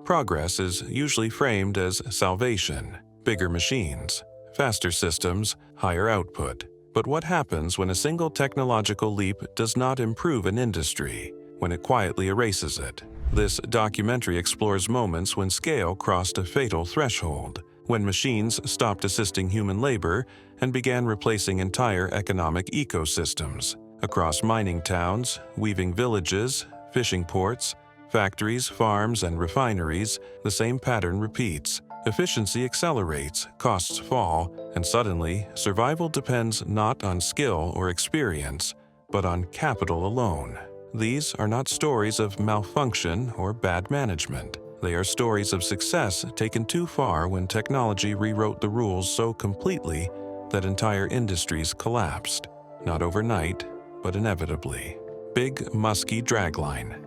Progress is usually framed as salvation, bigger machines, faster systems, higher output. But what happens when a single technological leap does not improve an industry, when it quietly erases it? This documentary explores moments when scale crossed a fatal threshold, when machines stopped assisting human labor and began replacing entire economic ecosystems. Across mining towns, weaving villages, fishing ports, factories, farms, and refineries, the same pattern repeats. Efficiency accelerates, costs fall, and suddenly, survival depends not on skill or experience, but on capital alone. These are not stories of malfunction or bad management. They are stories of success taken too far when technology rewrote the rules so completely that entire industries collapsed. Not overnight, but inevitably. Big, musky dragline.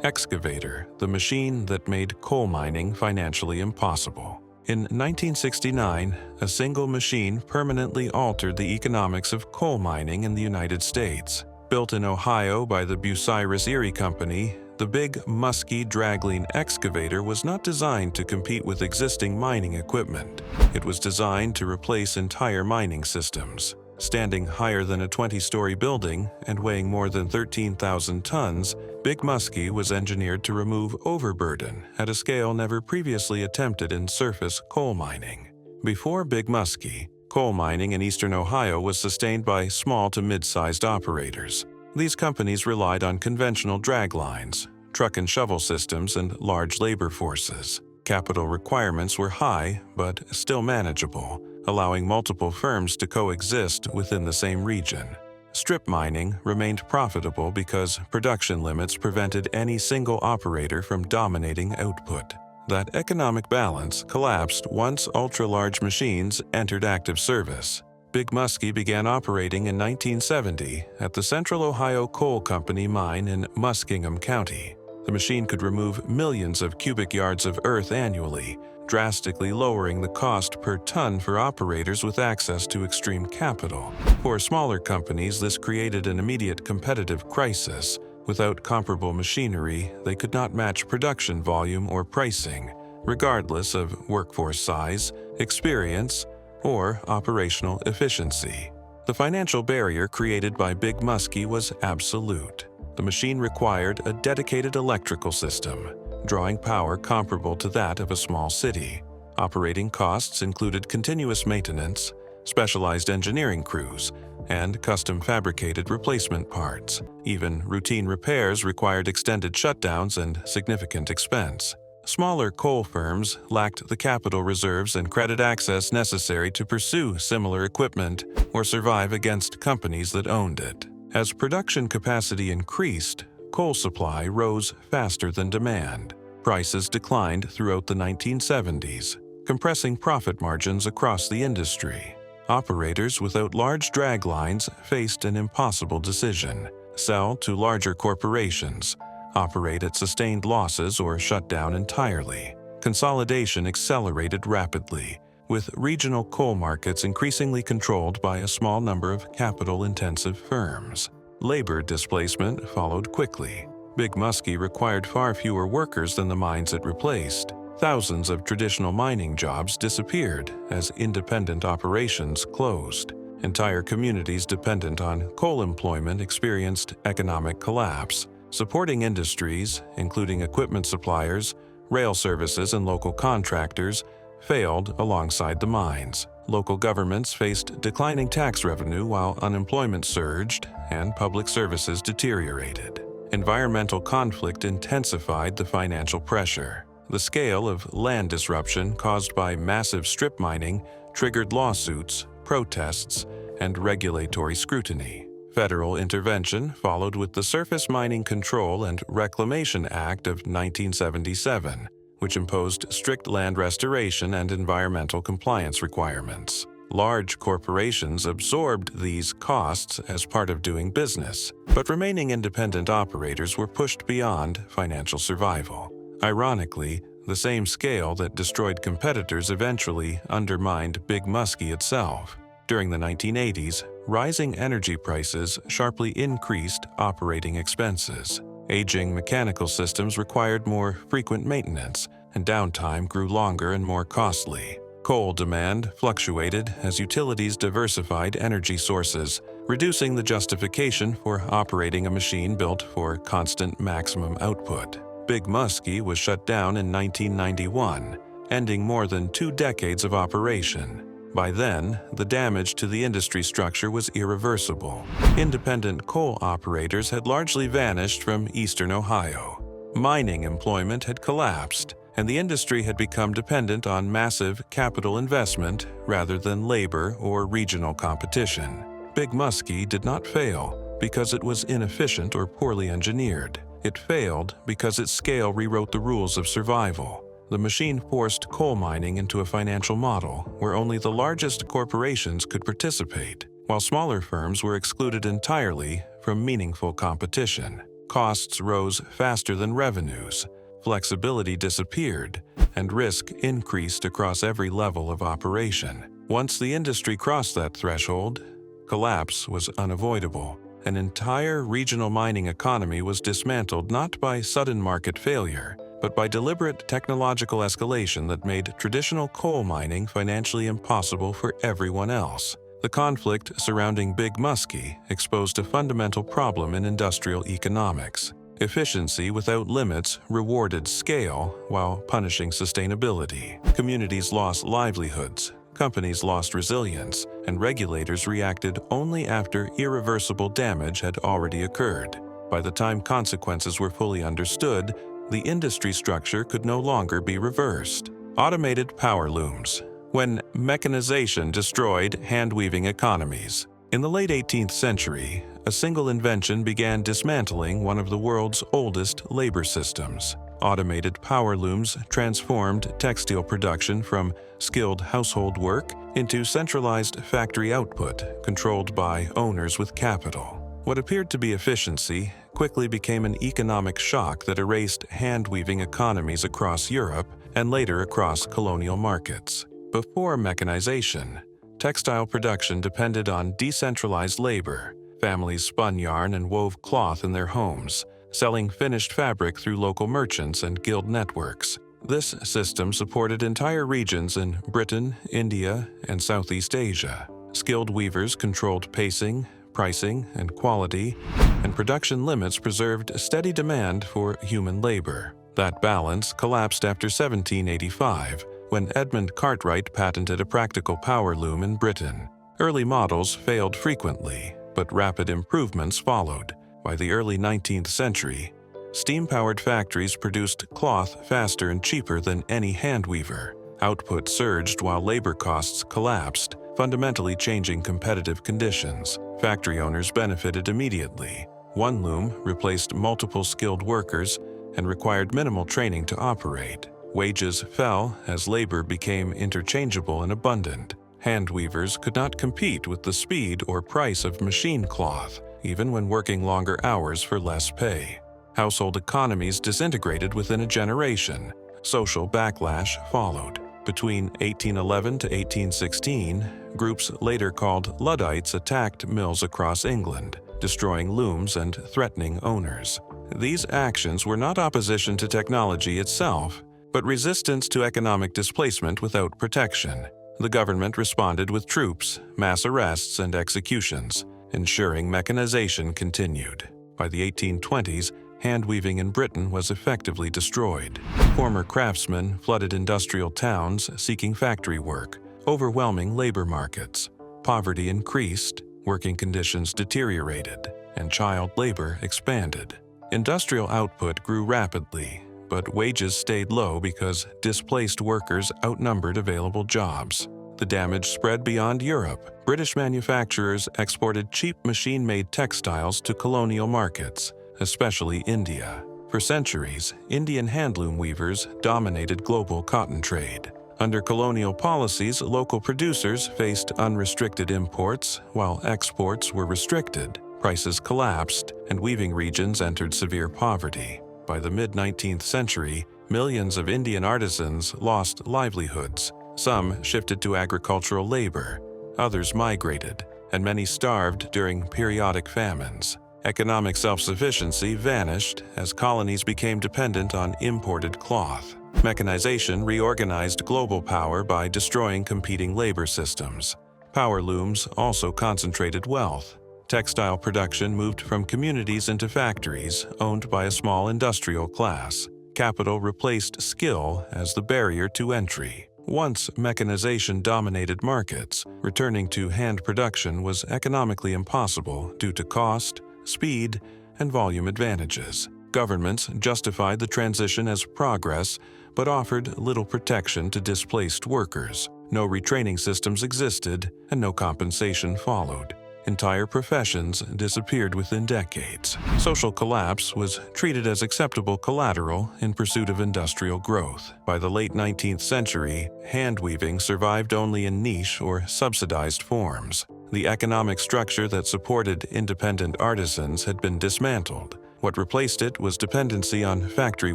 Excavator, the machine that made coal mining financially impossible. In 1969, a single machine permanently altered the economics of coal mining in the United States. Built in Ohio by the Bucyrus-Erie Company, the big, musky dragline excavator was not designed to compete with existing mining equipment. It was designed to replace entire mining systems. Standing higher than a 20-story building and weighing more than 13,000 tons, Big Muskie was engineered to remove overburden at a scale never previously attempted in surface coal mining. Before Big Muskie, coal mining in eastern Ohio was sustained by small to mid-sized operators. These companies relied on conventional drag lines, truck and shovel systems, and large labor forces. Capital requirements were high, but still manageable, allowing multiple firms to coexist within the same region. Strip mining remained profitable because production limits prevented any single operator from dominating output. That economic balance collapsed once ultra-large machines entered active service. Big Muskie began operating in 1970 at the Central Ohio Coal Company mine in Muskingum County. The machine could remove millions of cubic yards of earth annually, drastically lowering the cost per ton for operators with access to extreme capital. For smaller companies, this created an immediate competitive crisis. Without comparable machinery, they could not match production volume or pricing, regardless of workforce size, experience, or operational efficiency. The financial barrier created by Big Muskie was absolute. The machine required a dedicated electrical system, drawing power comparable to that of a small city. Operating costs included continuous maintenance, specialized engineering crews, and custom-fabricated replacement parts. Even routine repairs required extended shutdowns and significant expense. Smaller coal firms lacked the capital reserves and credit access necessary to pursue similar equipment or survive against companies that owned it. As production capacity increased, coal supply rose faster than demand. Prices declined throughout the 1970s, compressing profit margins across the industry. Operators without large drag lines faced an impossible decision: sell to larger corporations, operate at sustained losses, or shut down entirely. Consolidation accelerated rapidly, with regional coal markets increasingly controlled by a small number of capital-intensive firms. Labor displacement followed quickly. Big Muskie required far fewer workers than the mines it replaced. Thousands of traditional mining jobs disappeared as independent operations closed. Entire communities dependent on coal employment experienced economic collapse. Supporting industries, including equipment suppliers, rail services, and local contractors, failed alongside the mines. Local governments faced declining tax revenue while unemployment surged and public services deteriorated. Environmental conflict intensified the financial pressure. The scale of land disruption caused by massive strip mining triggered lawsuits, protests, and regulatory scrutiny. Federal intervention followed with the Surface Mining Control and Reclamation Act of 1977, which imposed strict land restoration and environmental compliance requirements. Large corporations absorbed these costs as part of doing business, but remaining independent operators were pushed beyond financial survival. Ironically, the same scale that destroyed competitors eventually undermined Big Muskie itself. During the 1980s, rising energy prices sharply increased operating expenses. Aging mechanical systems required more frequent maintenance, and downtime grew longer and more costly. Coal demand fluctuated as utilities diversified energy sources, reducing the justification for operating a machine built for constant maximum output. Big Muskie was shut down in 1991, ending more than 2 decades of operation. By then, the damage to the industry structure was irreversible. Independent coal operators had largely vanished from eastern Ohio. Mining employment had collapsed, and the industry had become dependent on massive capital investment rather than labor or regional competition. Big Muskie did not fail because it was inefficient or poorly engineered. It failed because its scale rewrote the rules of survival. The machine forced coal mining into a financial model where only the largest corporations could participate, while smaller firms were excluded entirely from meaningful competition. Costs rose faster than revenues, flexibility disappeared, and risk increased across every level of operation. Once the industry crossed that threshold, collapse was unavoidable. An entire regional mining economy was dismantled not by sudden market failure, but by deliberate technological escalation that made traditional coal mining financially impossible for everyone else. The conflict surrounding Big Muskie exposed a fundamental problem in industrial economics. Efficiency without limits rewarded scale while punishing sustainability. Communities lost livelihoods, companies lost resilience, and regulators reacted only after irreversible damage had already occurred. By the time consequences were fully understood, the industry structure could no longer be reversed. Automated power looms. When mechanization destroyed hand-weaving economies. In the late 18th century, a single invention began dismantling one of the world's oldest labor systems. Automated power looms transformed textile production from skilled household work into centralized factory output controlled by owners with capital. What appeared to be efficiency quickly became an economic shock that erased hand-weaving economies across Europe and later across colonial markets. Before mechanization, textile production depended on decentralized labor. Families spun yarn and wove cloth in their homes, selling finished fabric through local merchants and guild networks. This system supported entire regions in Britain, India, and Southeast Asia. Skilled weavers controlled pacing, pricing, and quality, and production limits preserved a steady demand for human labor. That balance collapsed after 1785, when Edmund Cartwright patented a practical power loom in Britain. Early models failed frequently, but rapid improvements followed. By the early 19th century, steam-powered factories produced cloth faster and cheaper than any hand weaver. Output surged while labor costs collapsed, fundamentally changing competitive conditions. Factory owners benefited immediately. One loom replaced multiple skilled workers and required minimal training to operate. Wages fell as labor became interchangeable and abundant. Hand weavers could not compete with the speed or price of machine cloth, even when working longer hours for less pay. Household economies disintegrated within a generation. Social backlash followed. Between 1811 to 1816, groups later called Luddites attacked mills across England, destroying looms and threatening owners. These actions were not opposition to technology itself, but resistance to economic displacement without protection. The government responded with troops, mass arrests, and executions, ensuring mechanization continued. By the 1820s, hand-weaving in Britain was effectively destroyed. Former craftsmen flooded industrial towns seeking factory work, overwhelming labor markets. Poverty increased, working conditions deteriorated, and child labor expanded. Industrial output grew rapidly, but wages stayed low because displaced workers outnumbered available jobs. The damage spread beyond Europe. British manufacturers exported cheap machine-made textiles to colonial markets, especially India. For centuries, Indian handloom weavers dominated global cotton trade. Under colonial policies, local producers faced unrestricted imports, while exports were restricted. Prices collapsed, and weaving regions entered severe poverty. By the mid-19th century, millions of Indian artisans lost livelihoods. Some shifted to agricultural labor, others migrated, and many starved during periodic famines. Economic self-sufficiency vanished as colonies became dependent on imported cloth. Mechanization reorganized global power by destroying competing labor systems. Power looms also concentrated wealth. Textile production moved from communities into factories owned by a small industrial class. Capital replaced skill as the barrier to entry. Once mechanization dominated markets, returning to hand production was economically impossible due to cost, speed, and volume advantages. Governments justified the transition as progress, but offered little protection to displaced workers. No retraining systems existed, and no compensation followed. Entire professions disappeared within decades. Social collapse was treated as acceptable collateral in pursuit of industrial growth. By the late 19th century, hand-weaving survived only in niche or subsidized forms. The economic structure that supported independent artisans had been dismantled. What replaced it was dependency on factory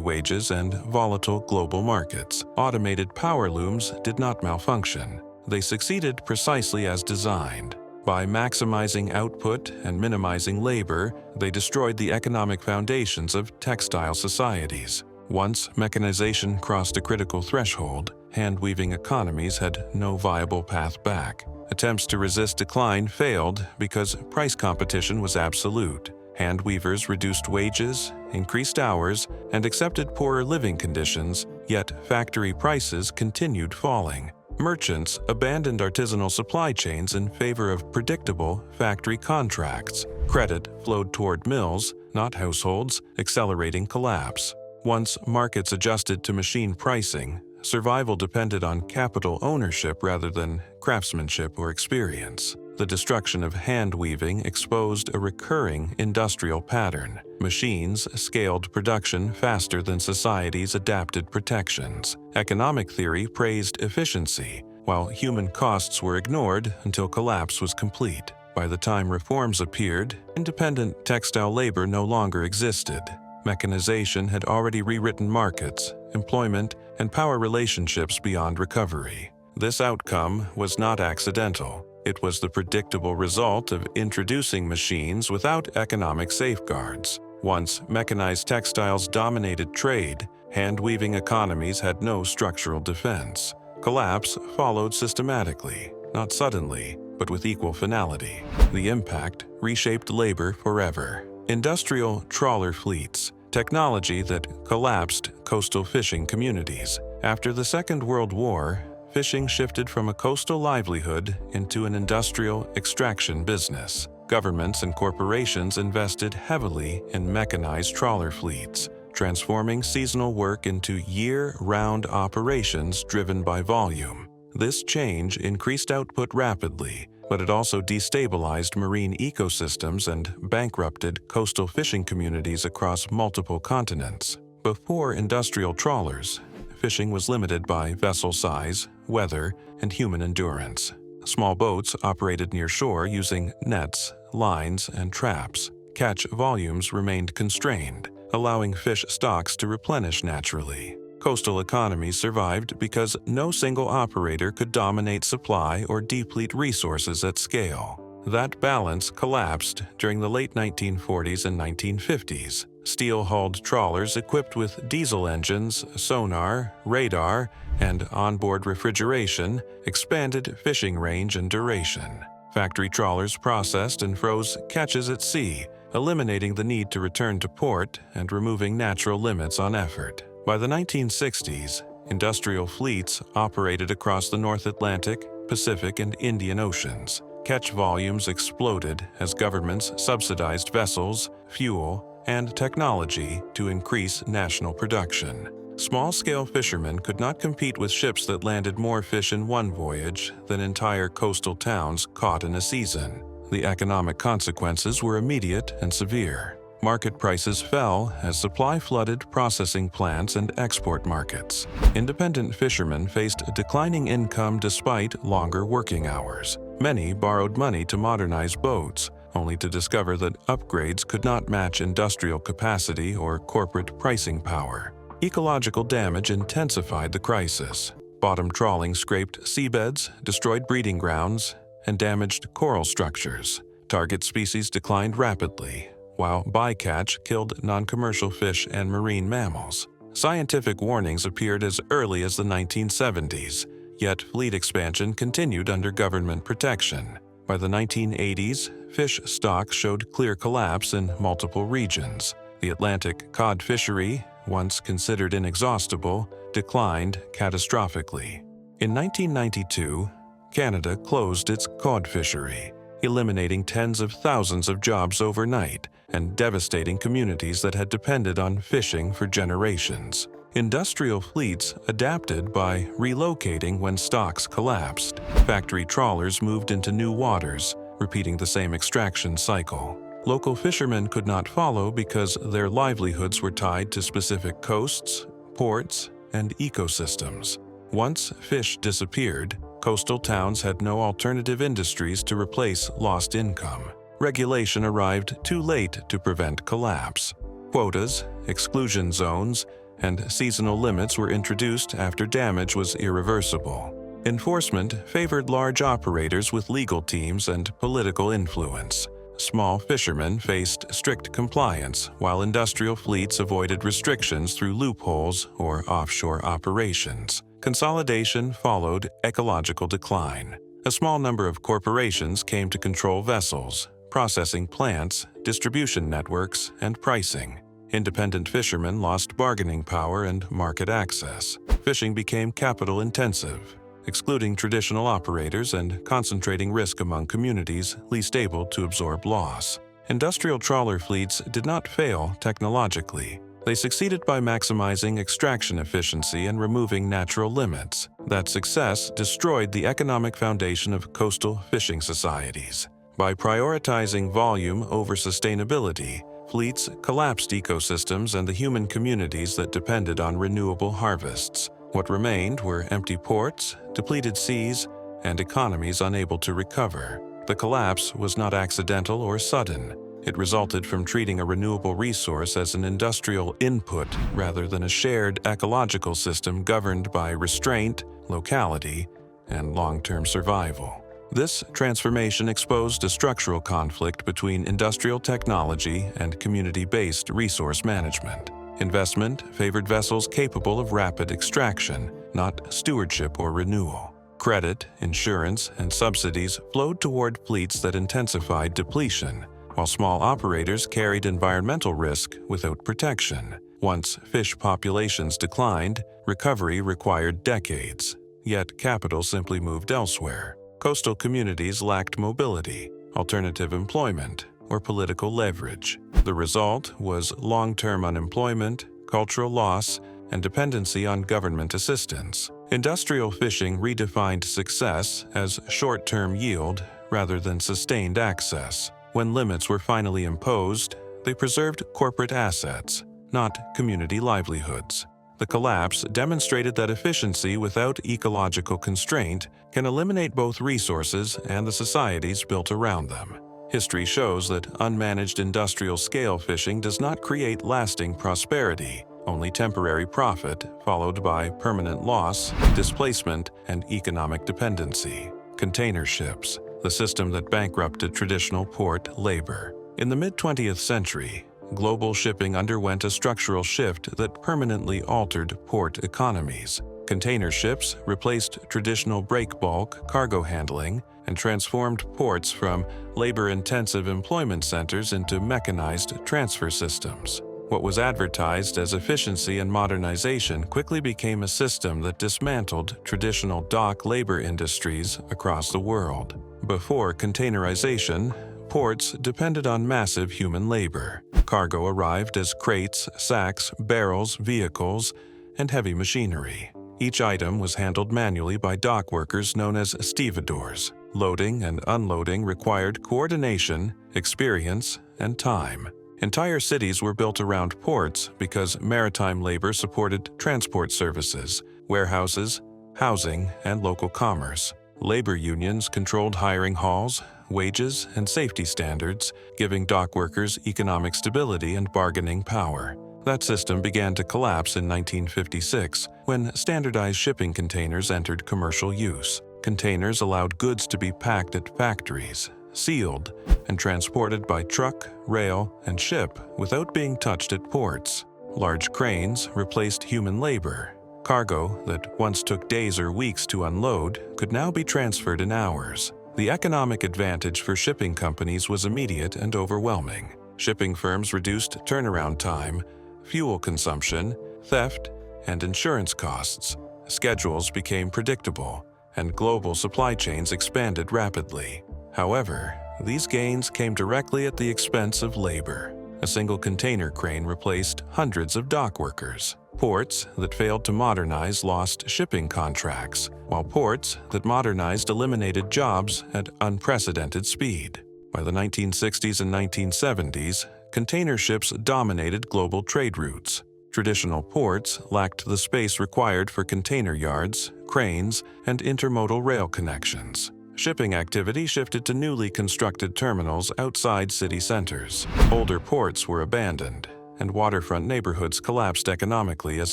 wages and volatile global markets. Automated power looms did not malfunction. They succeeded precisely as designed. By maximizing output and minimizing labor, they destroyed the economic foundations of textile societies. Once mechanization crossed a critical threshold, hand-weaving economies had no viable path back. Attempts to resist decline failed because price competition was absolute. Hand weavers reduced wages, increased hours, and accepted poorer living conditions, yet factory prices continued falling. Merchants abandoned artisanal supply chains in favor of predictable factory contracts. Credit flowed toward mills, not households, accelerating collapse. Once markets adjusted to machine pricing, survival depended on capital ownership rather than craftsmanship or experience. The destruction of hand-weaving exposed a recurring industrial pattern. Machines scaled production faster than society's adapted protections. Economic theory praised efficiency, while human costs were ignored until collapse was complete. By the time reforms appeared, independent textile labor no longer existed. Mechanization had already rewritten markets, employment, and power relationships beyond recovery. This outcome was not accidental. It was the predictable result of introducing machines without economic safeguards. Once mechanized textiles dominated trade, hand-weaving economies had no structural defense. Collapse followed systematically, not suddenly, but with equal finality. The impact reshaped labor forever. Industrial trawler fleets, technology that collapsed coastal fishing communities. After the Second World War, fishing shifted from a coastal livelihood into an industrial extraction business. Governments and corporations invested heavily in mechanized trawler fleets, transforming seasonal work into year-round operations driven by volume. This change increased output rapidly, but it also destabilized marine ecosystems and bankrupted coastal fishing communities across multiple continents. Before industrial trawlers, fishing was limited by vessel size, weather, and human endurance. Small boats operated near shore using nets, lines, and traps. Catch volumes remained constrained, allowing fish stocks to replenish naturally. Coastal economies survived because no single operator could dominate supply or deplete resources at scale. That balance collapsed during the late 1940s and 1950s. Steel-hulled trawlers equipped with diesel engines, sonar, radar, and onboard refrigeration expanded fishing range and duration. Factory trawlers processed and froze catches at sea, eliminating the need to return to port and removing natural limits on effort. By the 1960s, industrial fleets operated across the North Atlantic, Pacific, and Indian Oceans. Catch volumes exploded as governments subsidized vessels, fuel, and technology to increase national production. Small-scale fishermen could not compete with ships that landed more fish in one voyage than entire coastal towns caught in a season. The economic consequences were immediate and severe. Market prices fell as supply flooded processing plants and export markets. Independent fishermen faced declining income despite longer working hours. Many borrowed money to modernize boats, only to discover that upgrades could not match industrial capacity or corporate pricing power. Ecological damage intensified the crisis. Bottom trawling scraped seabeds, destroyed breeding grounds, and damaged coral structures. Target species declined rapidly, while bycatch killed non-commercial fish and marine mammals. Scientific warnings appeared as early as the 1970s, yet fleet expansion continued under government protection. By the 1980s, fish stocks showed clear collapse in multiple regions. The Atlantic cod fishery, once considered inexhaustible, declined catastrophically. In 1992, Canada closed its cod fishery, eliminating tens of thousands of jobs overnight and devastating communities that had depended on fishing for generations. Industrial fleets adapted by relocating when stocks collapsed. Factory trawlers moved into new waters, repeating the same extraction cycle. Local fishermen could not follow because their livelihoods were tied to specific coasts, ports, and ecosystems. Once fish disappeared, coastal towns had no alternative industries to replace lost income. Regulation arrived too late to prevent collapse. Quotas, exclusion zones, and seasonal limits were introduced after damage was irreversible. Enforcement favored large operators with legal teams and political influence. Small fishermen faced strict compliance, while industrial fleets avoided restrictions through loopholes or offshore operations. Consolidation followed ecological decline. A small number of corporations came to control vessels, processing plants, distribution networks, and pricing. Independent fishermen lost bargaining power and market access. Fishing became capital-intensive, excluding traditional operators and concentrating risk among communities least able to absorb loss. Industrial trawler fleets did not fail technologically. They succeeded by maximizing extraction efficiency and removing natural limits. That success destroyed the economic foundation of coastal fishing societies. By prioritizing volume over sustainability, fleets collapsed ecosystems and the human communities that depended on renewable harvests. What remained were empty ports, depleted seas, and economies unable to recover. The collapse was not accidental or sudden. It resulted from treating a renewable resource as an industrial input rather than a shared ecological system governed by restraint, locality, and long-term survival. This transformation exposed a structural conflict between industrial technology and community-based resource management. Investment favored vessels capable of rapid extraction, not stewardship or renewal. Credit, insurance, and subsidies flowed toward fleets that intensified depletion, while small operators carried environmental risk without protection. Once fish populations declined, recovery required decades, yet capital simply moved elsewhere. Coastal communities lacked mobility, alternative employment, or political leverage. The result was long-term unemployment, cultural loss, and dependency on government assistance. Industrial fishing redefined success as short-term yield rather than sustained access. When limits were finally imposed, they preserved corporate assets, not community livelihoods. The collapse demonstrated that efficiency without ecological constraint can eliminate both resources and the societies built around them. History shows that unmanaged industrial-scale fishing does not create lasting prosperity, only temporary profit followed by permanent loss, displacement, and economic dependency. Container ships, the system that bankrupted traditional port labor. In the mid-20th century, global shipping underwent a structural shift that permanently altered port economies. Container ships replaced traditional break bulk cargo handling and transformed ports from labor-intensive employment centers into mechanized transfer systems. What was advertised as efficiency and modernization quickly became a system that dismantled traditional dock labor industries across the world. Before containerization, ports depended on massive human labor. Cargo arrived as crates, sacks, barrels, vehicles, and heavy machinery. Each item was handled manually by dock workers known as stevedores. Loading and unloading required coordination, experience, and time. Entire cities were built around ports because maritime labor supported transport services, warehouses, housing, and local commerce. Labor unions controlled hiring halls, wages, and safety standards, giving dock workers economic stability and bargaining power. That system began to collapse in 1956 when standardized shipping containers entered commercial use. Containers allowed goods to be packed at factories, sealed, and transported by truck, rail, and ship without being touched at ports. Large cranes replaced human labor. Cargo that once took days or weeks to unload could now be transferred in hours. The economic advantage for shipping companies was immediate and overwhelming. Shipping firms reduced turnaround time, fuel consumption, theft, and insurance costs. Schedules became predictable, and global supply chains expanded rapidly. However, these gains came directly at the expense of labor. A single container crane replaced hundreds of dock workers. Ports that failed to modernize lost shipping contracts, while ports that modernized eliminated jobs at unprecedented speed. By the 1960s and 1970s, container ships dominated global trade routes. Traditional ports lacked the space required for container yards, cranes, and intermodal rail connections. Shipping activity shifted to newly constructed terminals outside city centers. Older ports were abandoned, and waterfront neighborhoods collapsed economically as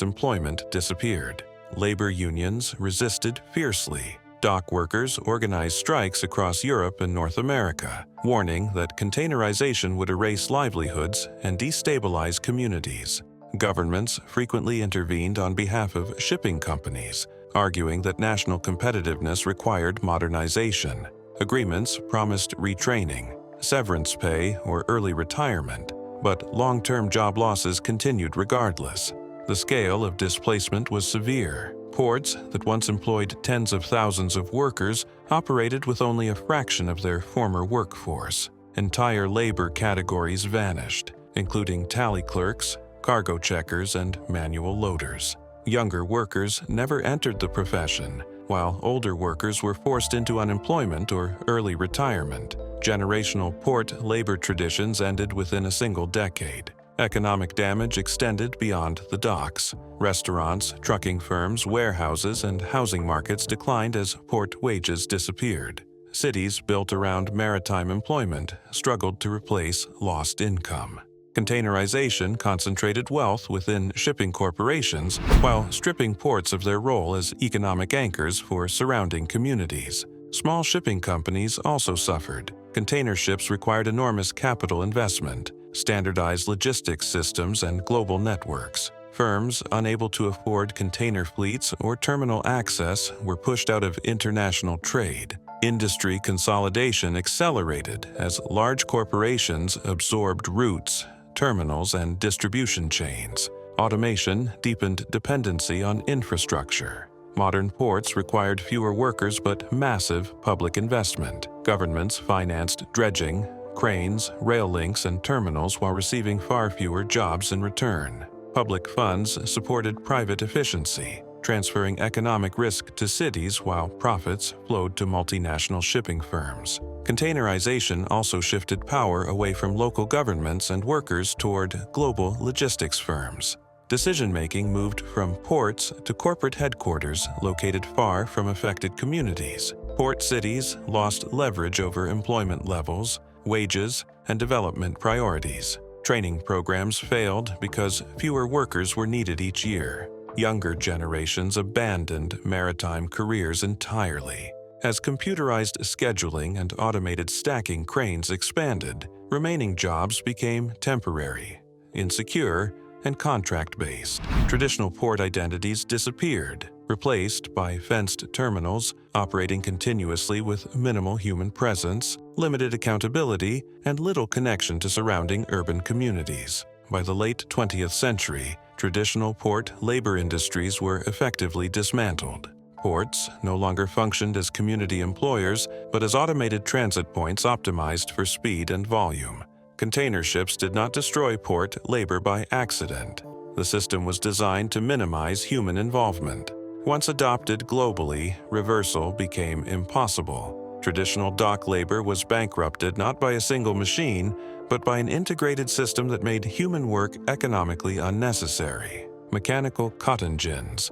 employment disappeared. Labor unions resisted fiercely. Dock workers organized strikes across Europe and North America, warning that containerization would erase livelihoods and destabilize communities. Governments frequently intervened on behalf of shipping companies, arguing that national competitiveness required modernization. Agreements promised retraining, severance pay, or early retirement, but long-term job losses continued regardless. The scale of displacement was severe. Ports that once employed tens of thousands of workers operated with only a fraction of their former workforce. Entire labor categories vanished, including tally clerks, cargo checkers, and manual loaders. Younger workers never entered the profession, while older workers were forced into unemployment or early retirement. Generational port labor traditions ended within a single decade. Economic damage extended beyond the docks. Restaurants, trucking firms, warehouses, and housing markets declined as port wages disappeared. Cities built around maritime employment struggled to replace lost income. Containerization concentrated wealth within shipping corporations while stripping ports of their role as economic anchors for surrounding communities. Small shipping companies also suffered. Container ships required enormous capital investment, standardized logistics systems, and global networks. Firms unable to afford container fleets or terminal access were pushed out of international trade. Industry consolidation accelerated as large corporations absorbed routes, terminals, and distribution chains. Automation deepened dependency on infrastructure. Modern ports required fewer workers but massive public investment. Governments financed dredging, cranes, rail links, and terminals while receiving far fewer jobs in return. Public funds supported private efficiency, transferring economic risk to cities while profits flowed to multinational shipping firms. Containerization also shifted power away from local governments and workers toward global logistics firms. Decision-making moved from ports to corporate headquarters located far from affected communities. Port cities lost leverage over employment levels, wages, and development priorities. Training programs failed because fewer workers were needed each year. Younger generations abandoned maritime careers entirely. As computerized scheduling and automated stacking cranes expanded, remaining jobs became temporary, insecure, and contract-based. Traditional port identities disappeared, replaced by fenced terminals operating continuously with minimal human presence, limited accountability, and little connection to surrounding urban communities. By the late 20th century, traditional port labor industries were effectively dismantled. Ports no longer functioned as community employers, but as automated transit points optimized for speed and volume. Container ships did not destroy port labor by accident. The system was designed to minimize human involvement. Once adopted globally, reversal became impossible. Traditional dock labor was bankrupted not by a single machine, but by an integrated system that made human work economically unnecessary. Mechanical cotton gins,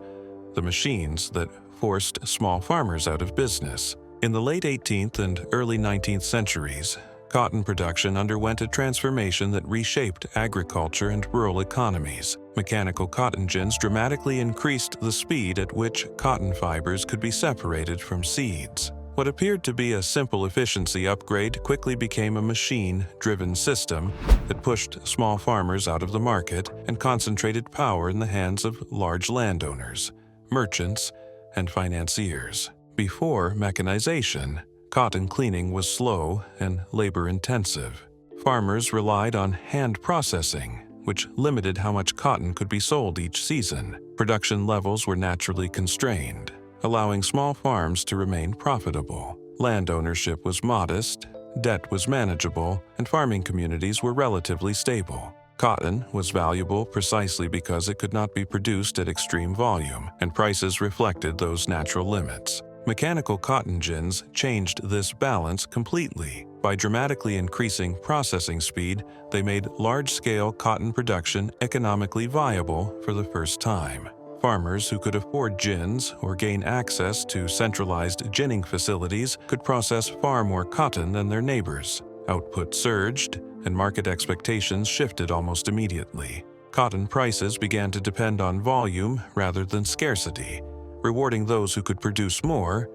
the machines that forced small farmers out of business. In the late 18th and early 19th centuries, cotton production underwent a transformation that reshaped agriculture and rural economies. Mechanical cotton gins dramatically increased the speed at which cotton fibers could be separated from seeds. What appeared to be a simple efficiency upgrade quickly became a machine-driven system that pushed small farmers out of the market and concentrated power in the hands of large landowners, merchants, and financiers. Before mechanization, cotton cleaning was slow and labor-intensive. Farmers relied on hand processing, which limited how much cotton could be sold each season. Production levels were naturally constrained, allowing small farms to remain profitable. Land ownership was modest, debt was manageable, and farming communities were relatively stable. Cotton was valuable precisely because it could not be produced at extreme volume, and prices reflected those natural limits. Mechanical cotton gins changed this balance completely. By dramatically increasing processing speed, they made large-scale cotton production economically viable for the first time. Farmers who could afford gins or gain access to centralized ginning facilities could process far more cotton than their neighbors. Output surged, and market expectations shifted almost immediately. Cotton prices began to depend on volume rather than scarcity, rewarding those who could produce more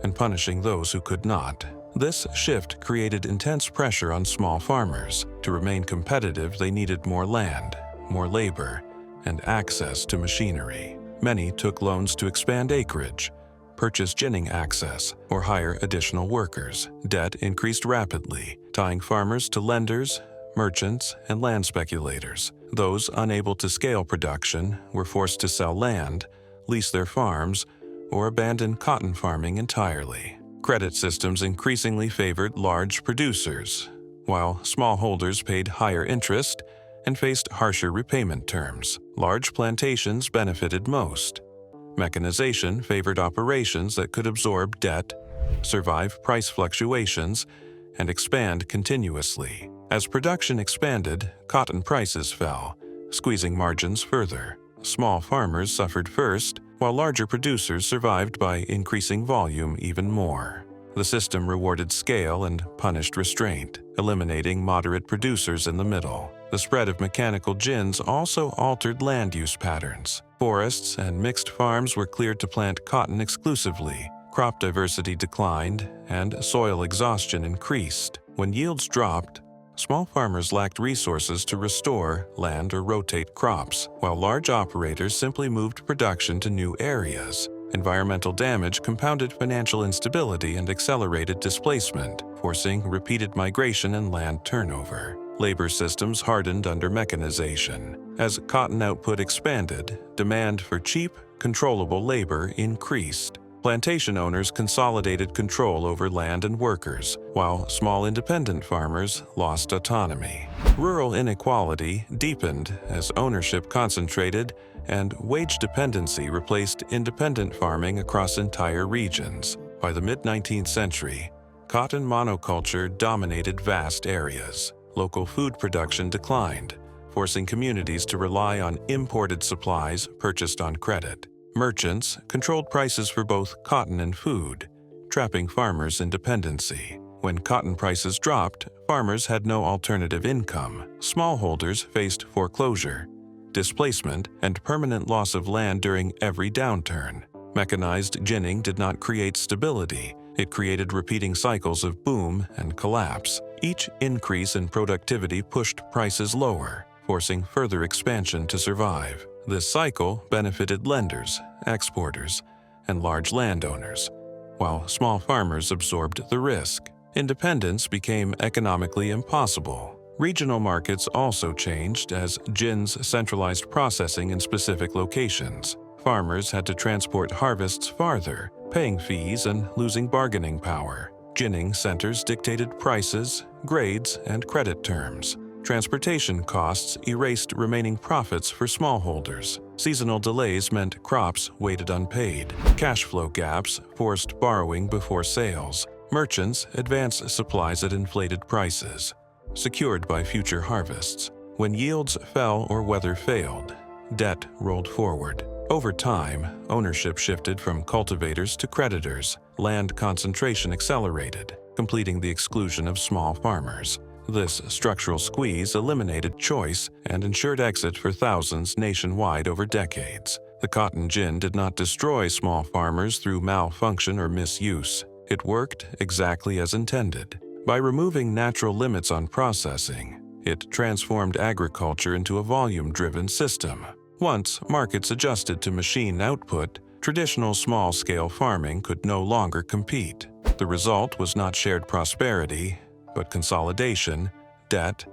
and punishing those who could not. This shift created intense pressure on small farmers. To remain competitive, they needed more land, more labor, and access to machinery. Many took loans to expand acreage, purchase ginning access, or hire additional workers. Debt increased rapidly, tying farmers to lenders, merchants, and land speculators. Those unable to scale production were forced to sell land, lease their farms, or abandon cotton farming entirely. Credit systems increasingly favored large producers, while smallholders paid higher interest and faced harsher repayment terms. Large plantations benefited most. Mechanization favored operations that could absorb debt, survive price fluctuations, and expand continuously. As production expanded, cotton prices fell, squeezing margins further. Small farmers suffered first, while larger producers survived by increasing volume even more. The system rewarded scale and punished restraint, eliminating moderate producers in the middle. The spread of mechanical gins also altered land use patterns. Forests and mixed farms were cleared to plant cotton exclusively. Crop diversity declined, and soil exhaustion increased. When yields dropped, small farmers lacked resources to restore land or rotate crops, while large operators simply moved production to new areas. Environmental damage compounded financial instability and accelerated displacement, forcing repeated migration and land turnover. Labor systems hardened under mechanization. As cotton output expanded, demand for cheap, controllable labor increased. Plantation owners consolidated control over land and workers, while small independent farmers lost autonomy. Rural inequality deepened as ownership concentrated and wage dependency replaced independent farming across entire regions. By the mid-19th century, cotton monoculture dominated vast areas. Local food production declined, forcing communities to rely on imported supplies purchased on credit. Merchants controlled prices for both cotton and food, trapping farmers in dependency. When cotton prices dropped, farmers had no alternative income. Smallholders faced foreclosure, displacement, and permanent loss of land during every downturn. Mechanized ginning did not create stability. It created repeating cycles of boom and collapse. Each increase in productivity pushed prices lower, forcing further expansion to survive. This cycle benefited lenders, exporters, and large landowners, while small farmers absorbed the risk. Independence became economically impossible. Regional markets also changed as gins centralized processing in specific locations. Farmers had to transport harvests farther, paying fees and losing bargaining power. Ginning centers dictated prices, grades, and credit terms. Transportation costs erased remaining profits for smallholders. Seasonal delays meant crops waited unpaid. Cash flow gaps forced borrowing before sales. Merchants advanced supplies at inflated prices, secured by future harvests. When yields fell or weather failed, debt rolled forward. Over time, ownership shifted from cultivators to creditors. Land concentration accelerated, completing the exclusion of small farmers. This structural squeeze eliminated choice and ensured exit for thousands nationwide over decades. The cotton gin did not destroy small farmers through malfunction or misuse. It worked exactly as intended. By removing natural limits on processing, it transformed agriculture into a volume-driven system. Once markets adjusted to machine output, traditional small-scale farming could no longer compete. The result was not shared prosperity, but consolidation, debt,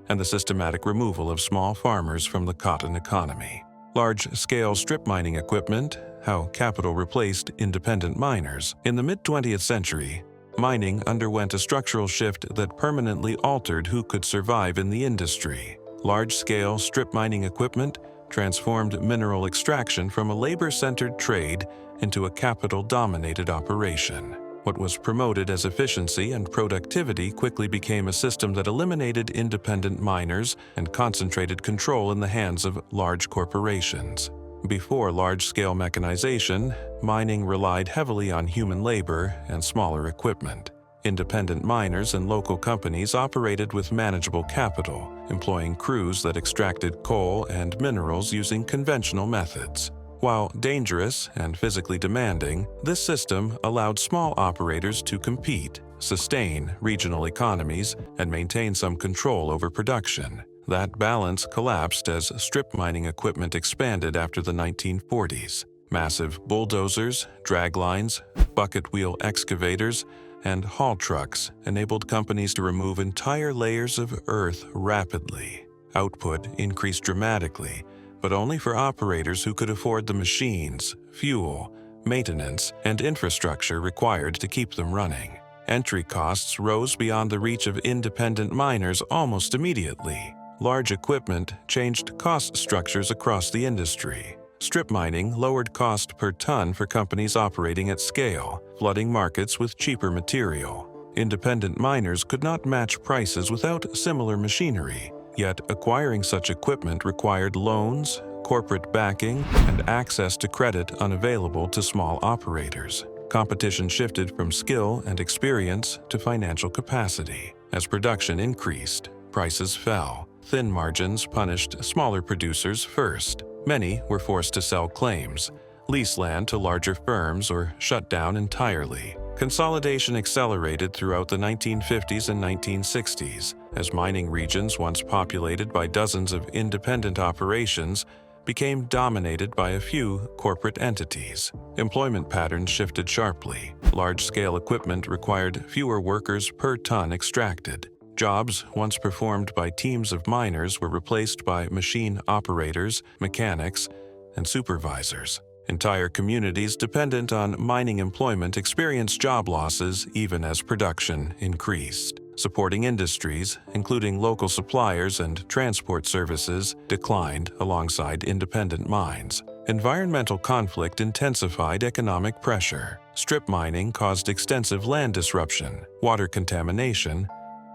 and the systematic removal of small farmers from the cotton economy. Large-scale strip mining equipment, how capital replaced independent miners. In the mid-20th century, mining underwent a structural shift that permanently altered who could survive in the industry. Large-scale strip mining equipment transformed mineral extraction from a labor-centered trade into a capital-dominated operation. What was promoted as efficiency and productivity quickly became a system that eliminated independent miners and concentrated control in the hands of large corporations. Before large-scale mechanization, mining relied heavily on human labor and smaller equipment. Independent miners and local companies operated with manageable capital, employing crews that extracted coal and minerals using conventional methods. While dangerous and physically demanding, this system allowed small operators to compete, sustain regional economies, and maintain some control over production. That balance collapsed as strip mining equipment expanded after the 1940s. Massive bulldozers, draglines, bucket wheel excavators, and haul trucks enabled companies to remove entire layers of earth rapidly. Output increased dramatically, but only for operators who could afford the machines, fuel, maintenance, and infrastructure required to keep them running. Entry costs rose beyond the reach of independent miners almost immediately. Large equipment changed cost structures across the industry. Strip mining lowered cost per ton for companies operating at scale, flooding markets with cheaper material. Independent miners could not match prices without similar machinery, yet acquiring such equipment required loans, corporate backing, and access to credit unavailable to small operators. Competition shifted from skill and experience to financial capacity. As production increased, prices fell. Thin margins punished smaller producers first. Many were forced to sell claims, lease land to larger firms, or shut down entirely. Consolidation accelerated throughout the 1950s and 1960s, as mining regions once populated by dozens of independent operations became dominated by a few corporate entities. Employment patterns shifted sharply. Large-scale equipment required fewer workers per ton extracted. Jobs once performed by teams of miners were replaced by machine operators, mechanics, and supervisors. Entire communities dependent on mining employment experienced job losses even as production increased. Supporting industries, including local suppliers and transport services, declined alongside independent mines. Environmental conflict intensified economic pressure. Strip mining caused extensive land disruption, water contamination,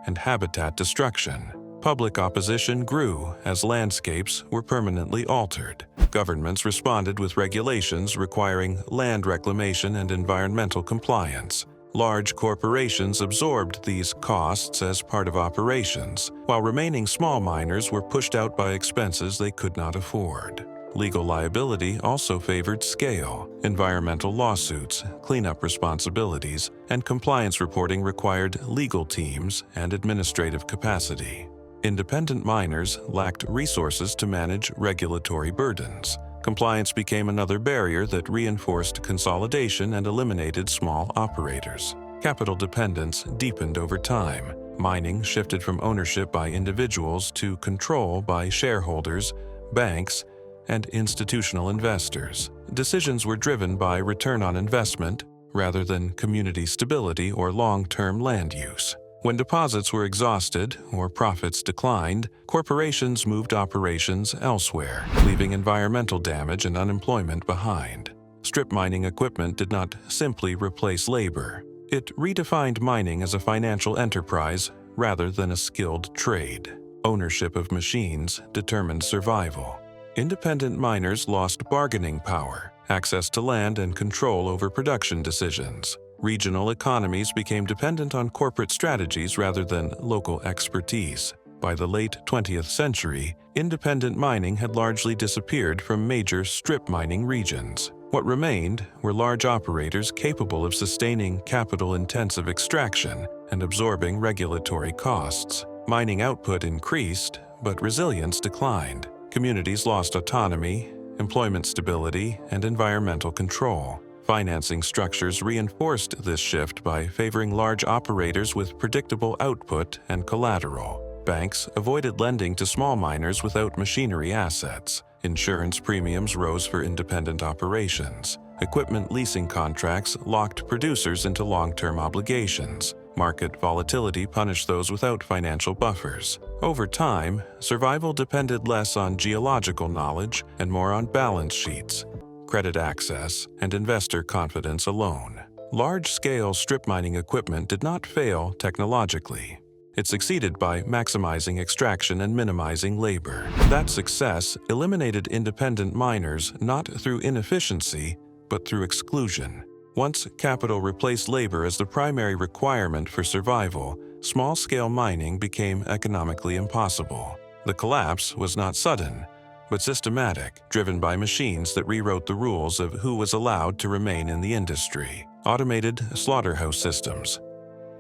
and habitat destruction. Public opposition grew as landscapes were permanently altered. Governments responded with regulations requiring land reclamation and environmental compliance. Large corporations absorbed these costs as part of operations, while remaining small miners were pushed out by expenses they could not afford. Legal liability also favored scale. Environmental lawsuits, cleanup responsibilities, and compliance reporting required legal teams and administrative capacity. Independent miners lacked resources to manage regulatory burdens. Compliance became another barrier that reinforced consolidation and eliminated small operators. Capital dependence deepened over time. Mining shifted from ownership by individuals to control by shareholders, banks, and institutional investors. Decisions were driven by return on investment rather than community stability or long-term land use. When deposits were exhausted or profits declined, corporations moved operations elsewhere, leaving environmental damage and unemployment behind. Strip mining equipment did not simply replace labor. It redefined mining as a financial enterprise rather than a skilled trade. Ownership of machines determined survival. Independent miners lost bargaining power, access to land, and control over production decisions. Regional economies became dependent on corporate strategies rather than local expertise. By the late 20th century, independent mining had largely disappeared from major strip mining regions. What remained were large operators capable of sustaining capital-intensive extraction and absorbing regulatory costs. Mining output increased, but resilience declined. Communities lost autonomy, employment stability, and environmental control. Financing structures reinforced this shift by favoring large operators with predictable output and collateral. Banks avoided lending to small miners without machinery assets. Insurance premiums rose for independent operations. Equipment leasing contracts locked producers into long-term obligations. Market volatility punished those without financial buffers. Over time, survival depended less on geological knowledge and more on balance sheets, credit access, and investor confidence alone. Large-scale strip mining equipment did not fail technologically. It succeeded by maximizing extraction and minimizing labor. That success eliminated independent miners not through inefficiency, but through exclusion. Once capital replaced labor as the primary requirement for survival, small-scale mining became economically impossible. The collapse was not sudden, but systematic, driven by machines that rewrote the rules of who was allowed to remain in the industry. Automated slaughterhouse systems,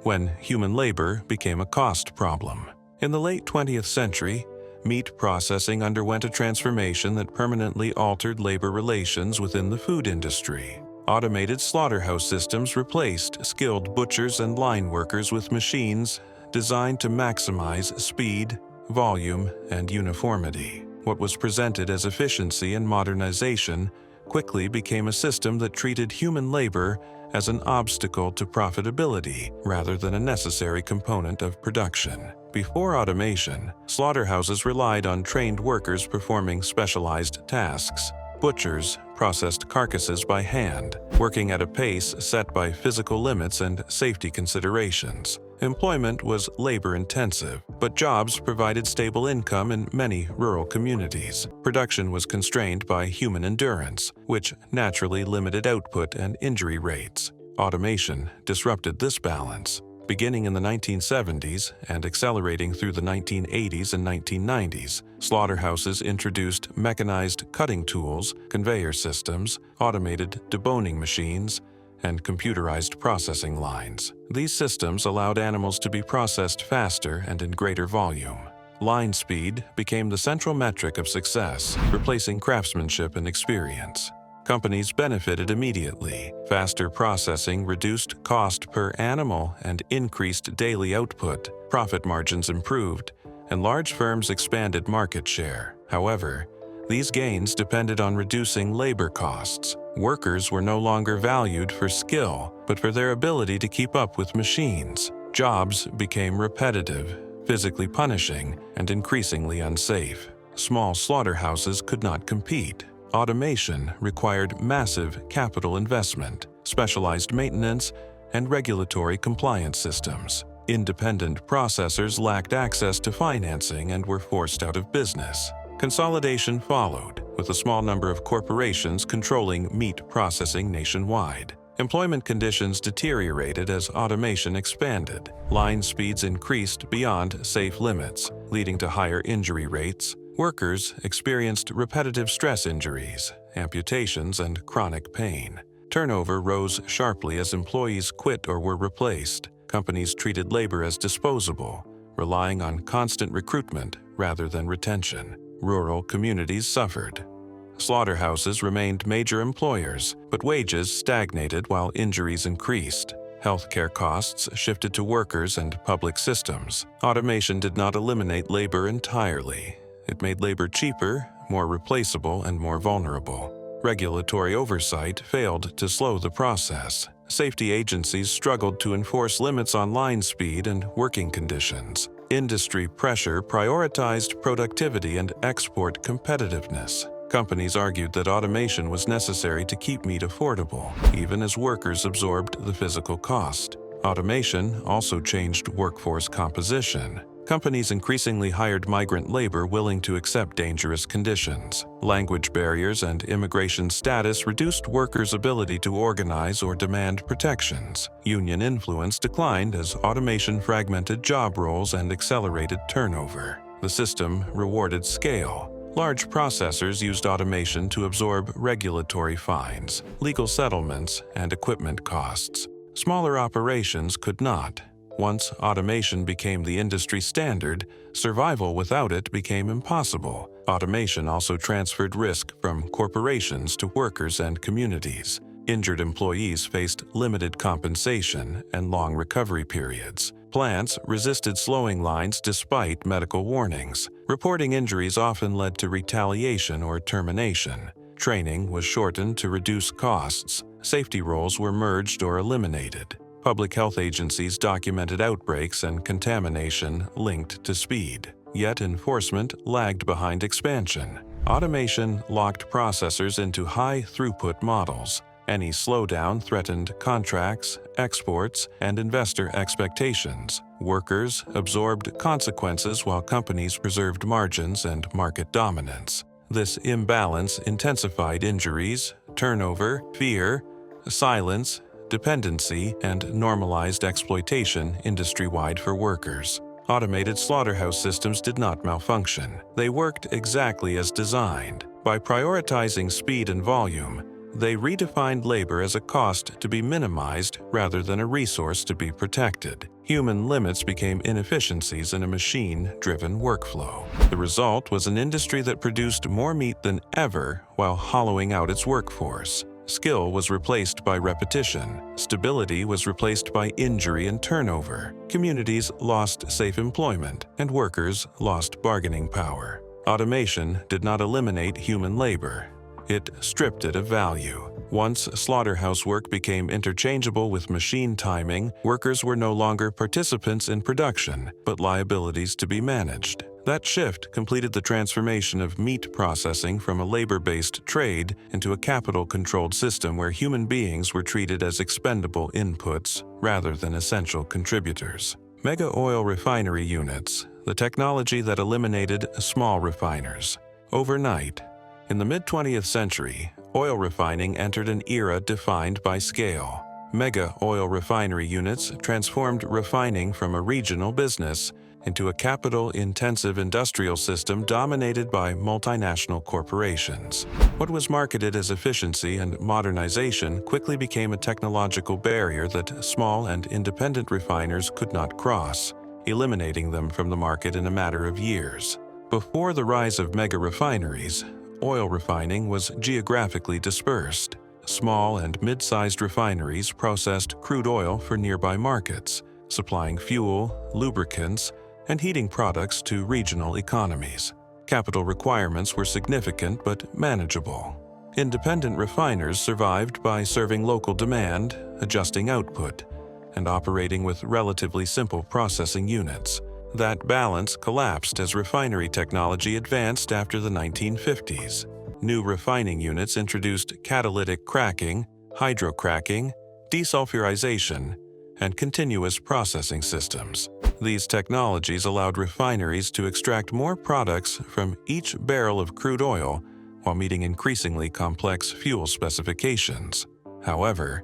when human labor became a cost problem. In the late 20th century, meat processing underwent a transformation that permanently altered labor relations within the food industry. Automated slaughterhouse systems replaced skilled butchers and line workers with machines designed to maximize speed, volume, and uniformity. What was presented as efficiency and modernization quickly became a system that treated human labor as an obstacle to profitability rather than a necessary component of production. Before automation, slaughterhouses relied on trained workers performing specialized tasks. Butchers processed carcasses by hand, working at a pace set by physical limits and safety considerations. Employment was labor-intensive, but jobs provided stable income in many rural communities. Production was constrained by human endurance, which naturally limited output and injury rates. Automation disrupted this balance. Beginning in the 1970s and accelerating through the 1980s and 1990s, slaughterhouses introduced mechanized cutting tools, conveyor systems, automated deboning machines, and computerized processing lines. These systems allowed animals to be processed faster and in greater volume. Line speed became the central metric of success, replacing craftsmanship and experience. Companies benefited immediately. Faster processing reduced cost per animal and increased daily output. Profit margins improved, and large firms expanded market share. However, these gains depended on reducing labor costs. Workers were no longer valued for skill, but for their ability to keep up with machines. Jobs became repetitive, physically punishing, and increasingly unsafe. Small slaughterhouses could not compete. Automation required massive capital investment, specialized maintenance, and regulatory compliance systems. Independent processors lacked access to financing and were forced out of business. Consolidation followed, with a small number of corporations controlling meat processing nationwide. Employment conditions deteriorated as automation expanded. Line speeds increased beyond safe limits, leading to higher injury rates. Workers experienced repetitive stress injuries, amputations, and chronic pain. Turnover rose sharply as employees quit or were replaced. Companies treated labor as disposable, relying on constant recruitment rather than retention. Rural communities suffered. Slaughterhouses remained major employers, but wages stagnated while injuries increased. Healthcare costs shifted to workers and public systems. Automation did not eliminate labor entirely. It made labor cheaper, more replaceable, and more vulnerable. Regulatory oversight failed to slow the process. Safety agencies struggled to enforce limits on line speed and working conditions. Industry pressure prioritized productivity and export competitiveness. Companies argued that automation was necessary to keep meat affordable, even as workers absorbed the physical cost. Automation also changed workforce composition. Companies increasingly hired migrant labor willing to accept dangerous conditions. Language barriers and immigration status reduced workers' ability to organize or demand protections. Union influence declined as automation fragmented job roles and accelerated turnover. The system rewarded scale, Large processors used automation to absorb regulatory fines, legal settlements, and equipment costs. Smaller operations could not. Once automation became the industry standard, survival without it became impossible. Automation also transferred risk from corporations to workers and communities. Injured employees faced limited compensation and long recovery periods. Plants resisted slowing lines despite medical warnings. Reporting injuries often led to retaliation or termination. Training was shortened to reduce costs. Safety roles were merged or eliminated. Public health agencies documented outbreaks and contamination linked to speed. Yet enforcement lagged behind expansion. Automation locked processors into high-throughput models. Any slowdown threatened contracts, exports, and investor expectations. Workers absorbed consequences while companies preserved margins and market dominance. This imbalance intensified injuries, turnover, fear, silence, dependency, and normalized exploitation industry-wide for workers. Automated slaughterhouse systems did not malfunction. They worked exactly as designed. By prioritizing speed and volume, they redefined labor as a cost to be minimized rather than a resource to be protected. Human limits became inefficiencies in a machine-driven workflow. The result was an industry that produced more meat than ever while hollowing out its workforce. Skill was replaced by repetition. Stability was replaced by injury and turnover. Communities lost safe employment, and workers lost bargaining power. Automation did not eliminate human labor. It stripped it of value. Once slaughterhouse work became interchangeable with machine timing, workers were no longer participants in production, but liabilities to be managed. That shift completed the transformation of meat processing from a labor-based trade into a capital-controlled system where human beings were treated as expendable inputs rather than essential contributors. Mega oil refinery units, the technology that eliminated small refiners. Overnight, in the mid-20th century, oil refining entered an era defined by scale. Mega oil refinery units transformed refining from a regional business into a capital-intensive industrial system dominated by multinational corporations. What was marketed as efficiency and modernization quickly became a technological barrier that small and independent refiners could not cross, eliminating them from the market in a matter of years. Before the rise of mega refineries, oil refining was geographically dispersed. Small and mid-sized refineries processed crude oil for nearby markets, supplying fuel, lubricants, and heating products to regional economies. Capital requirements were significant but manageable. Independent refiners survived by serving local demand, adjusting output, and operating with relatively simple processing units. That balance collapsed as refinery technology advanced after the 1950s. New refining units introduced catalytic cracking, hydrocracking, desulfurization, and continuous processing systems. These technologies allowed refineries to extract more products from each barrel of crude oil while meeting increasingly complex fuel specifications. However,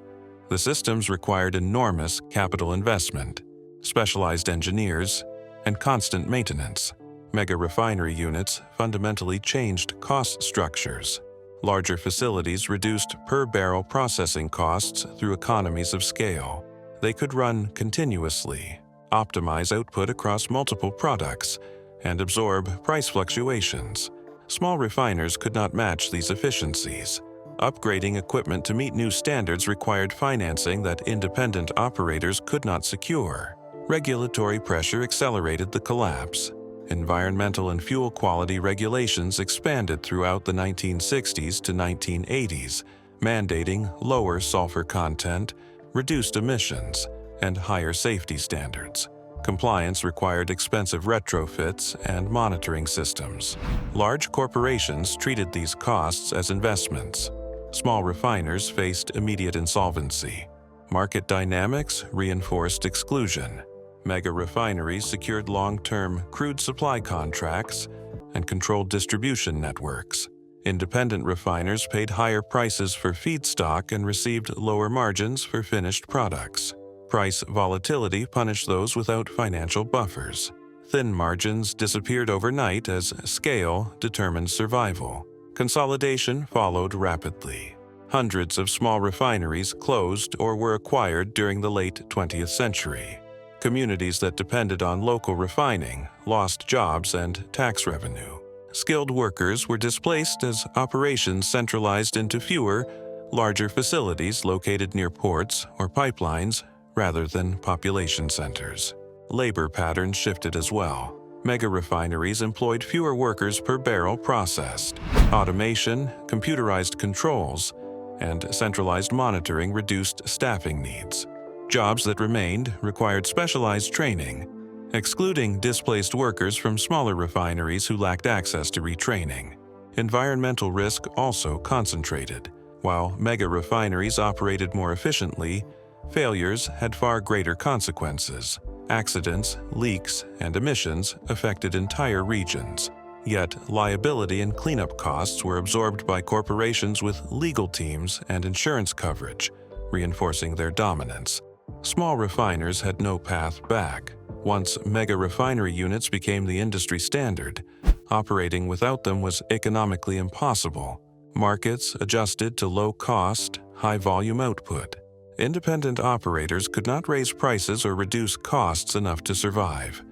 the systems required enormous capital investment, specialized engineers, and constant maintenance. Mega refinery units fundamentally changed cost structures. Larger facilities reduced per-barrel processing costs through economies of scale. They could run continuously, optimize output across multiple products, and absorb price fluctuations. Small refiners could not match these efficiencies. Upgrading equipment to meet new standards required financing that independent operators could not secure. Regulatory pressure accelerated the collapse. Environmental and fuel quality regulations expanded throughout the 1960s to 1980s, mandating lower sulfur content, reduced emissions, and higher safety standards. Compliance required expensive retrofits and monitoring systems. Large corporations treated these costs as investments. Small refiners faced immediate insolvency. Market dynamics reinforced exclusion. Mega refineries secured long-term crude supply contracts and controlled distribution networks. Independent refiners paid higher prices for feedstock and received lower margins for finished products. Price volatility punished those without financial buffers. thin margins disappeared overnight as scale determined survival. Consolidation followed rapidly. Hundreds of small refineries closed or were acquired during the late 20th century. Communities that depended on local refining lost jobs and tax revenue. Skilled workers were displaced as operations centralized into fewer, larger facilities located near ports or pipelines rather than population centers. Labor patterns shifted as well. Mega refineries employed fewer workers per barrel processed. Automation, computerized controls, and centralized monitoring reduced staffing needs. Jobs that remained required specialized training, excluding displaced workers from smaller refineries who lacked access to retraining. Environmental risk also concentrated. While mega refineries operated more efficiently, failures had far greater consequences. Accidents, leaks, and emissions affected entire regions. Yet, liability and cleanup costs were absorbed by corporations with legal teams and insurance coverage, reinforcing their dominance. Small refiners had no path back. Once mega refinery units became the industry standard, operating without them was economically impossible. Markets adjusted to low-cost, high-volume output. Independent operators could not raise prices or reduce costs enough to survive.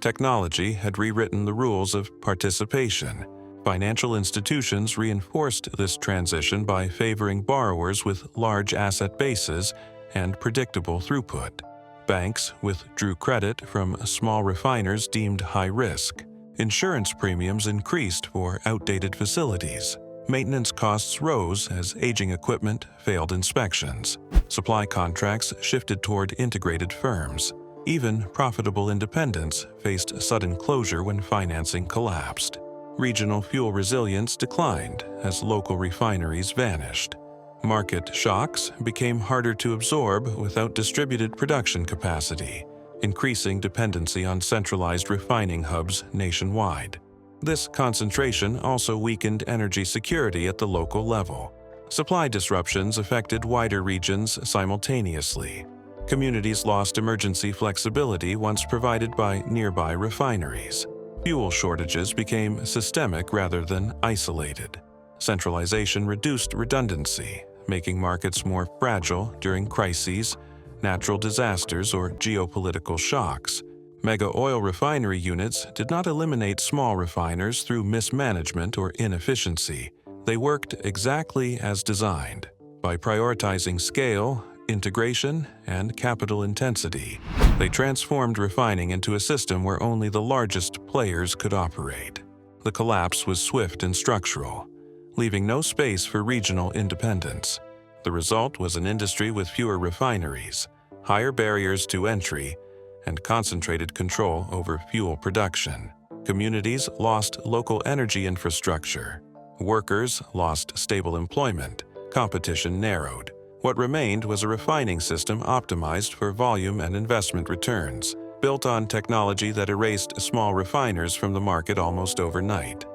Technology had rewritten the rules of participation. Financial institutions reinforced this transition by favoring borrowers with large asset bases and predictable throughput. Banks withdrew credit from small refiners deemed high risk. Insurance premiums increased for outdated facilities. Maintenance costs rose as aging equipment failed inspections. Supply contracts shifted toward integrated firms. Even profitable independents faced sudden closure when financing collapsed. Regional fuel resilience declined as local refineries vanished. Market shocks became harder to absorb without distributed production capacity, increasing dependency on centralized refining hubs nationwide. This concentration also weakened energy security at the local level. Supply disruptions affected wider regions simultaneously. Communities lost emergency flexibility once provided by nearby refineries. Fuel shortages became systemic rather than isolated. Centralization reduced redundancy, making markets more fragile during crises, natural disasters, or geopolitical shocks. Mega oil refinery units did not eliminate small refiners through mismanagement or inefficiency. They worked exactly as designed, by prioritizing scale, integration, and capital intensity. They transformed refining into a system where only the largest players could operate. The collapse was swift and structural, leaving no space for regional independence. The result was an industry with fewer refineries, higher barriers to entry, and concentrated control over fuel production. Communities lost local energy infrastructure. Workers lost stable employment. Competition narrowed. What remained was a refining system optimized for volume and investment returns, built on technology that erased small refiners from the market almost overnight.